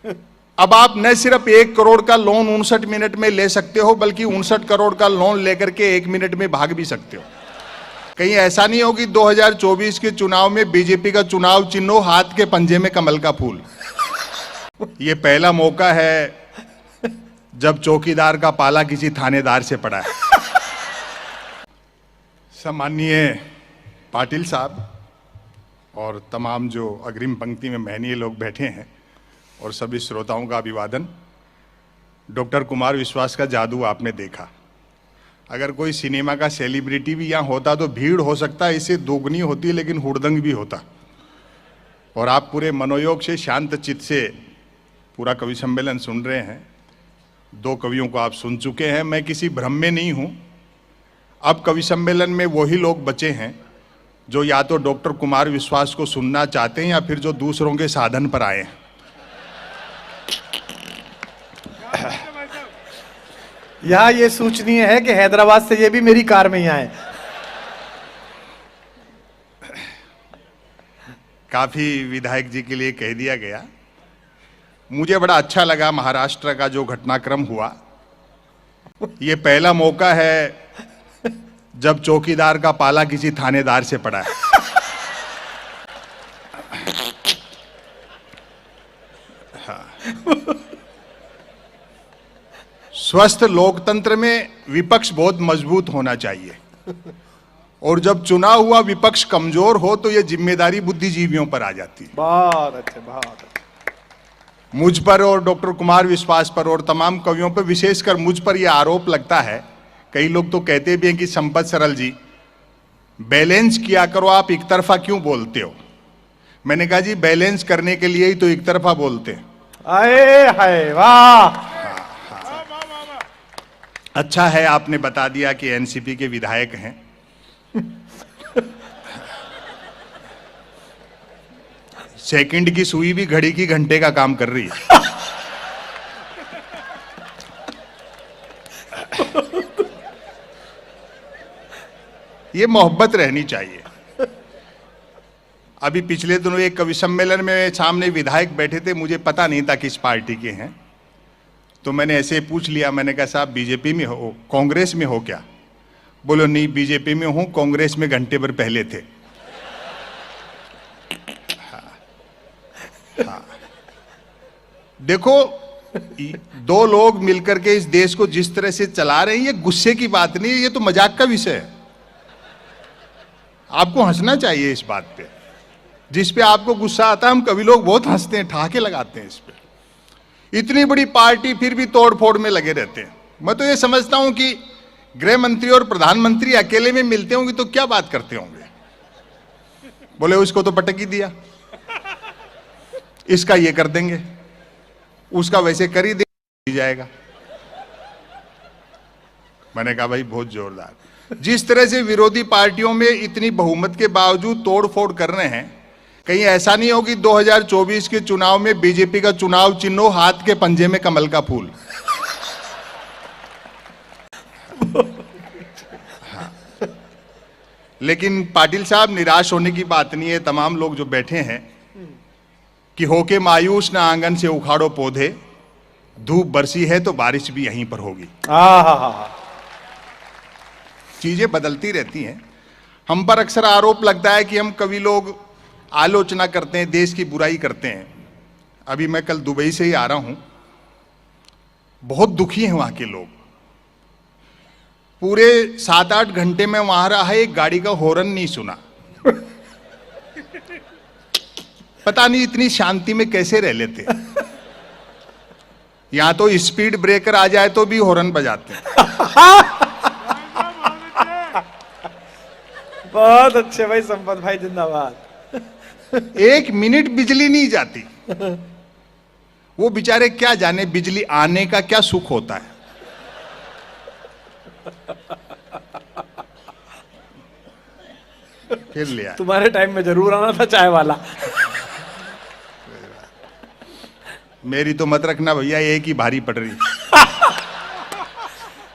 अब आप न सिर्फ 1 करोड़ का लोन 59 मिनट में ले सकते हो, बल्कि 59 करोड़ का लोन लेकर के 1 मिनट में भाग भी सकते हो। कहीं ऐसा नहीं हो कि 2024 के चुनाव में बीजेपी का चुनाव चिन्ह हो हाथ के पंजे में कमल का फूल। ये पहला मौका है जब चौकीदार का पाला किसी थानेदार से पड़ा है। सम्माननीय पाटिल साहब और तमाम जो अग्रिम पंक्ति में महनीय लोग बैठे हैं और सभी श्रोताओं का अभिवादन। डॉक्टर कुमार विश्वास का जादू आपने देखा। अगर कोई सिनेमा का सेलिब्रिटी भी यहाँ होता तो भीड़ हो सकता है इससे दोगुनी होती, लेकिन हुड़दंग भी होता। और आप पूरे मनोयोग से शांत चित्त से पूरा कवि सम्मेलन सुन रहे हैं। 2 कवियों को आप सुन चुके हैं। मैं किसी भ्रम में नहीं हूँ। अब कवि सम्मेलन में वही लोग बचे हैं जो या तो डॉक्टर कुमार विश्वास को सुनना चाहते हैं या फिर जो दूसरों के साधन पर आए हैं। यहाँ ये सूचनीय है कि हैदराबाद से ये भी मेरी कार में ही आए। काफी विधायक जी के लिए कह दिया गया। मुझे बड़ा अच्छा लगा महाराष्ट्र का जो घटनाक्रम हुआ। ये पहला मौका है जब चौकीदार का पाला किसी थानेदार से पड़ा है। स्वस्थ लोकतंत्र में विपक्ष बहुत मजबूत होना चाहिए, और जब चुना हुआ विपक्ष कमजोर हो तो यह जिम्मेदारी बुद्धिजीवियों पर आ जाती है। बहुत अच्छे, बहुत अच्छे। मुझ पर और डॉक्टर कुमार विश्वास पर और तमाम कवियों पर, विशेषकर मुझ पर यह आरोप लगता है। कई लोग तो कहते भी हैं कि संपत सरल जी बैलेंस किया करो, आप एक तरफा क्यों बोलते हो। मैंने कहा जी बैलेंस करने के लिए ही तो एक तरफा बोलते हैं। आए हाय वाह। अच्छा है आपने बता दिया कि एनसीपी के विधायक हैं। सेकंड की सुई भी घड़ी की घंटे का काम कर रही है। ये मोहब्बत रहनी चाहिए। अभी पिछले दिनों एक कवि सम्मेलन में सामने विधायक बैठे थे, मुझे पता नहीं था किस पार्टी के हैं, तो मैंने ऐसे पूछ लिया। मैंने कहा साहब बीजेपी में हो, कांग्रेस में हो क्या? बोलो नहीं बीजेपी में हूं, कांग्रेस में घंटे भर पहले थे। हाँ। देखो 2 लोग मिलकर के इस देश को जिस तरह से चला रहे हैं, ये गुस्से की बात नहीं है, ये तो मजाक का विषय है। आपको हंसना चाहिए इस बात पे। जिस पे आपको गुस्सा आता है, हम कवि लोग बहुत हंसते हैं, ठहाके लगाते हैं इस पे। इतनी बड़ी पार्टी फिर भी तोड़ फोड़ में लगे रहते हैं। मैं तो ये समझता हूं कि गृह मंत्री और प्रधानमंत्री अकेले में मिलते होंगे तो क्या बात करते होंगे। बोले उसको तो पटक ही दिया, इसका ये कर देंगे, उसका वैसे कर ही दे जाएगा। मैंने कहा भाई बहुत जोरदार। जिस तरह से विरोधी पार्टियों में इतनी बहुमत के बावजूद तोड़फोड़ कर रहे हैं, कहीं ऐसा नहीं हो कि 2024 के चुनाव में बीजेपी का चुनाव चिन्ह हो हाथ के पंजे में कमल का फूल। हाँ। लेकिन पाटिल साहब निराश होने की बात नहीं है। तमाम लोग जो बैठे हैं कि होके मायूस ना आंगन से उखाड़ो पौधे, धूप बरसी है तो बारिश भी यहीं पर होगी। चीजें बदलती रहती हैं। हम पर अक्सर आरोप लगता है कि हम कवि लोग आलोचना करते हैं, देश की बुराई करते हैं। अभी मैं कल दुबई से ही आ रहा हूं, बहुत दुखी हैं वहां के लोग। पूरे 7-8 घंटे में वहां रहा है, एक गाड़ी का हॉर्न नहीं सुना। पता नहीं इतनी शांति में कैसे रह लेते। यहां तो स्पीड ब्रेकर आ जाए तो भी हॉर्न बजाते हैं। बहुत अच्छे भाई, संपत भाई जिंदाबाद। 1 मिनट बिजली नहीं जाती। वो बेचारे क्या जाने बिजली आने का क्या सुख होता है। फिर लिया तुम्हारे टाइम में जरूर आना था चाय वाला। मेरी तो मत रखना भैया, एक ही भारी पड़ रही।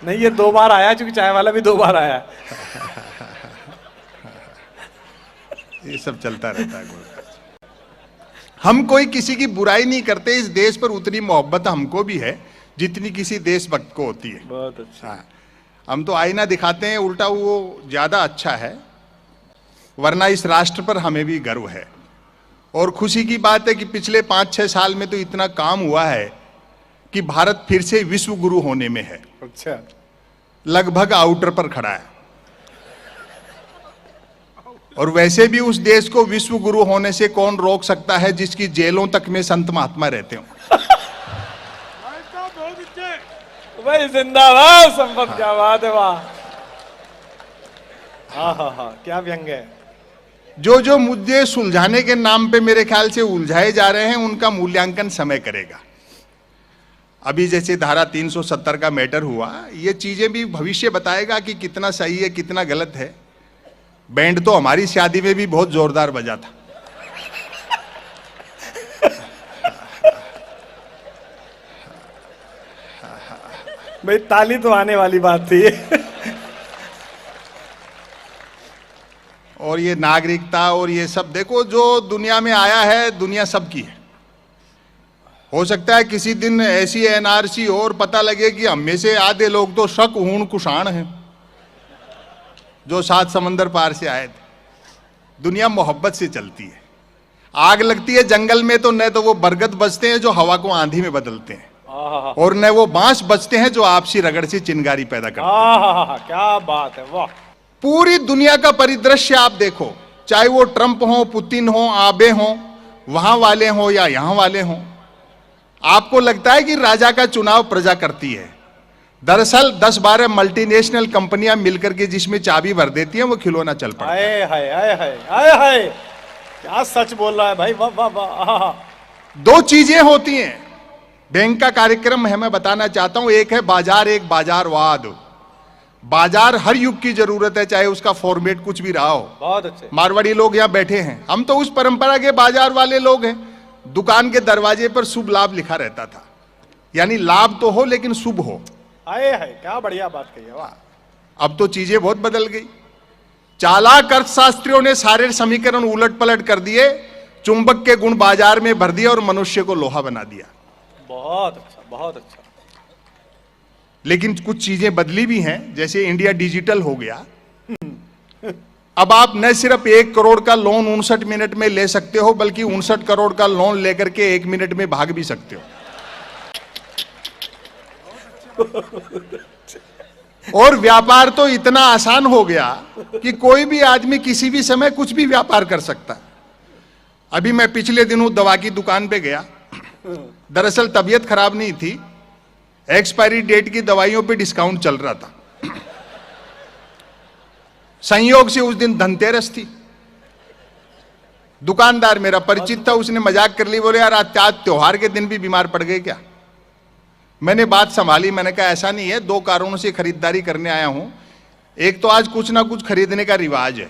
नहीं ये 2 बार आया, चूंकि चाय वाला भी 2 बार आया। ये सब चलता रहता है। हम कोई किसी की बुराई नहीं करते, इस देश पर उतनी मोहब्बत हमको भी है जितनी किसी देशभक्त को होती है। बहुत अच्छा। हाँ, हम तो आईना दिखाते हैं, उल्टा वो ज्यादा अच्छा है, वरना इस राष्ट्र पर हमें भी गर्व है। और खुशी की बात है कि पिछले 5-6 साल में तो इतना काम हुआ है कि भारत फिर से विश्व गुरु होने में है, अच्छा, लगभग आउटर पर खड़ा है। और वैसे भी उस देश को विश्व गुरु होने से कौन रोक सकता है जिसकी जेलों तक में संत महात्मा रहते हो। भाई जिंदाबाद संपत, क्या बात है, वाह। हाँ, क्या व्यंग है। जो जो मुद्दे सुलझाने के नाम पे मेरे ख्याल से उलझाए जा रहे हैं, उनका मूल्यांकन समय करेगा। अभी जैसे धारा 370 का मैटर हुआ, ये चीजें भी भविष्य बताएगा कि कितना सही है कितना गलत है। बैंड तो हमारी शादी में भी बहुत जोरदार बजा था। भाई ताली तो आने वाली बात थी। और ये नागरिकता और ये सब देखो, जो दुनिया में आया है, दुनिया सबकी है। हो सकता है किसी दिन ऐसी एनआरसी और पता लगे कि हम में से आधे लोग तो शक हूण कुषाण हैं, जो 7 समंदर पार से आए थे। दुनिया मोहब्बत से चलती है। आग लगती है जंगल में तो न तो वो बरगद बजते हैं जो हवा को आंधी में बदलते हैं, और न वो बांस बजते हैं जो आपसी रगड़ से चिंगारी पैदा करते हैं। क्या बात है, वाह। पूरी दुनिया का परिदृश्य आप देखो, चाहे वो ट्रंप हो, पुतिन हो, आबे हो, वहां वाले हो या यहां वाले हो, आपको लगता है कि राजा का चुनाव प्रजा करती है। दरअसल 10-12 मल्टीनेशनल कंपनियां मिलकर के जिसमें चाबी भर देती हैं, वो खिलौना चल पड़ता है। आए हाय, क्या सच बोल रहा है भाई, वाह वाह वाह। 2 चीजें होती हैं। बैंक का कार्यक्रम है, मैं बताना चाहता हूं। एक है बाजार, एक बाजारवाद। बाजार हर युग की जरूरत है, चाहे उसका फॉर्मेट कुछ भी रहा हो। बहुत अच्छे। मारवाड़ी लोग यहां बैठे हैं, हम तो उस परंपरा के बाजार वाले लोग हैं। दुकान के दरवाजे पर शुभ लाभ लिखा रहता था, यानी लाभ तो हो लेकिन शुभ हो। आए है, क्या बढ़िया बात कही है, वाह। अब तो चीजें बहुत बदल गई। चालाक अर्थशास्त्रियों ने सारे समीकरण उलट पलट कर दिए, चुंबक के गुण बाजार में भर दिया और मनुष्य को लोहा बना दिया। बहुत अच्छा, बहुत अच्छा। लेकिन कुछ चीजें बदली भी हैं, जैसे इंडिया डिजिटल हो गया। अब आप न सिर्फ 1 करोड़ का लोन 59 मिनट में ले सकते हो, बल्कि 59 करोड़ का लोन लेकर के 1 मिनट में भाग भी सकते हो। और व्यापार तो इतना आसान हो गया कि कोई भी आदमी किसी भी समय कुछ भी व्यापार कर सकता है। अभी मैं पिछले दिनों दवा की दुकान पे गया। दरअसल तबीयत खराब नहीं थी, एक्सपायरी डेट की दवाइयों पे डिस्काउंट चल रहा था। संयोग से उस दिन धनतेरस थी। दुकानदार मेरा परिचित था, उसने मजाक कर ली, बोले यार आज त्योहार के दिन भी बीमार पड़ गए क्या। मैंने बात संभाली, मैंने कहा ऐसा नहीं है, 2 कारणों से खरीदारी करने आया हूं। एक तो आज कुछ ना कुछ खरीदने का रिवाज है,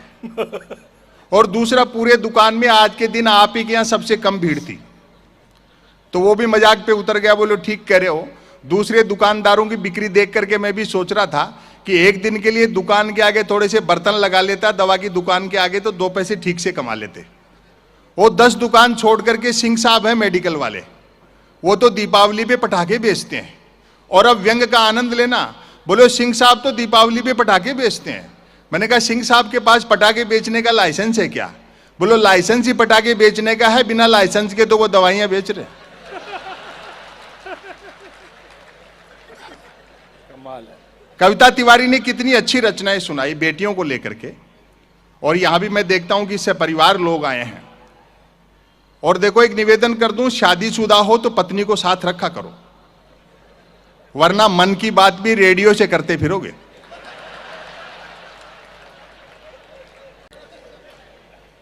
और दूसरा पूरे दुकान में आज के दिन आप ही के यहां सबसे कम भीड़ थी। तो वो भी मजाक पे उतर गया, बोलो ठीक कह रहे हो। दूसरे दुकानदारों की बिक्री देख करके मैं भी सोच रहा था कि एक दिन के लिए दुकान के आगे थोड़े से बर्तन लगा लेता, दवा की दुकान के आगे तो 2 पैसे ठीक से कमा लेते। वो 10 दुकान छोड़ करके सिंह साहब है मेडिकल वाले, वो तो दीपावली पे पटाखे बेचते हैं। और अब व्यंग का आनंद लेना, बोलो सिंह साहब तो दीपावली पे पटाखे बेचते हैं। मैंने कहा सिंह साहब के पास पटाखे बेचने का लाइसेंस है क्या। बोलो लाइसेंस ही पटाखे बेचने का है, बिना लाइसेंस के तो वो दवाइयां बेच रहे। कमाल है। कविता तिवारी ने कितनी अच्छी रचनाएं सुनाई बेटियों को लेकर के। और यहां भी मैं देखता हूं कि इससे परिवार लोग आए हैं। और देखो एक निवेदन कर दूं, शादीशुदा हो तो पत्नी को साथ रखा करो, वरना मन की बात भी रेडियो से करते फिरोगे।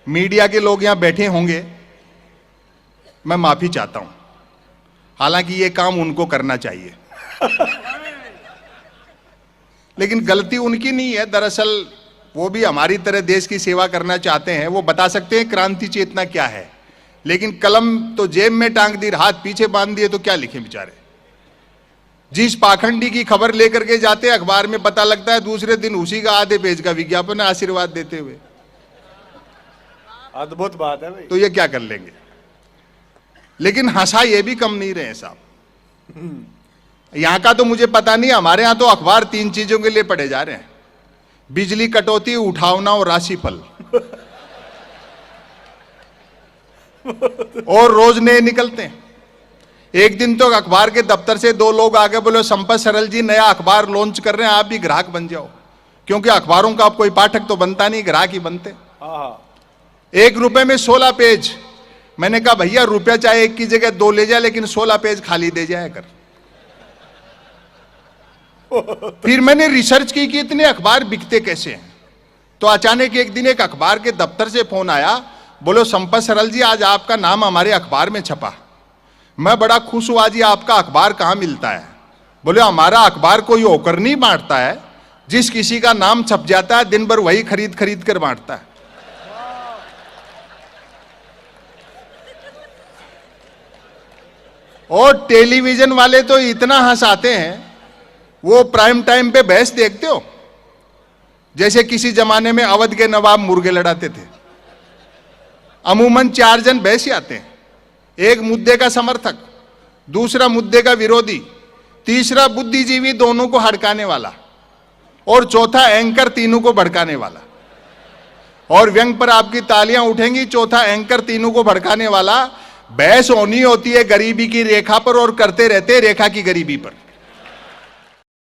मीडिया के लोग यहां बैठे होंगे, मैं माफी चाहता हूं, हालांकि यह काम उनको करना चाहिए। लेकिन गलती उनकी नहीं है, दरअसल वो भी हमारी तरह देश की सेवा करना चाहते हैं। वो बता सकते हैं क्रांति चेतना क्या है, लेकिन कलम तो जेब में टांग दी, हाथ पीछे बांध दिए, तो क्या लिखे बेचारे। जिस पाखंडी की खबर लेकर के जाते हैं अखबार में पता लगता है दूसरे दिन उसी का आधे पेज का विज्ञापन है आशीर्वाद देते हुए। अद्भुत बात है भाई। तो ये क्या कर लेंगे। लेकिन हंसा ये भी कम नहीं रहे साहब। यहां का तो मुझे पता नहीं, हमारे यहां तो अखबार 3 चीजों के लिए पढ़े जा रहे हैं: बिजली कटौती, उठावना और राशिफल। और रोज नए निकलते हैं। एक दिन तो अखबार के दफ्तर से 2 लोग आगे बोले, संपत सरल जी नया अखबार लॉन्च कर रहे हैं, आप भी ग्राहक बन जाओ। क्योंकि अखबारों का अब कोई पाठक तो बनता नहीं, ग्राहक ही बनते। 1 रुपए में 16 पेज। मैंने कहा भैया रुपया चाहे 1 की जगह 2 ले जाए, लेकिन 16 पेज खाली दे जाए कर। फिर मैंने रिसर्च की कि इतने अखबार बिकते कैसे हैं। तो अचानक एक दिन एक अखबार के दफ्तर से फोन आया, बोलो संपत सरल जी आज आपका नाम हमारे अखबार में छपा। मैं बड़ा खुश हुआ, जी आपका अखबार कहां मिलता है? बोले हमारा अखबार कोई होकर नहीं बांटता है, जिस किसी का नाम छप जाता है दिन भर वही खरीद खरीद कर बांटता है। और टेलीविजन वाले तो इतना हंसाते हैं, वो प्राइम टाइम पे बहस देखते हो? जैसे किसी जमाने में अवध के नवाब मुर्गे लड़ाते थे। अमूमन 4 जन बहस आते हैं, एक मुद्दे का समर्थक, दूसरा मुद्दे का विरोधी, तीसरा बुद्धिजीवी दोनों को हड़काने वाला, और चौथा एंकर तीनों को भड़काने वाला। और व्यंग पर आपकी तालियां उठेंगी, चौथा एंकर तीनों को भड़काने वाला। बहस होनी होती है गरीबी की रेखा पर, और करते रहते रेखा की गरीबी पर।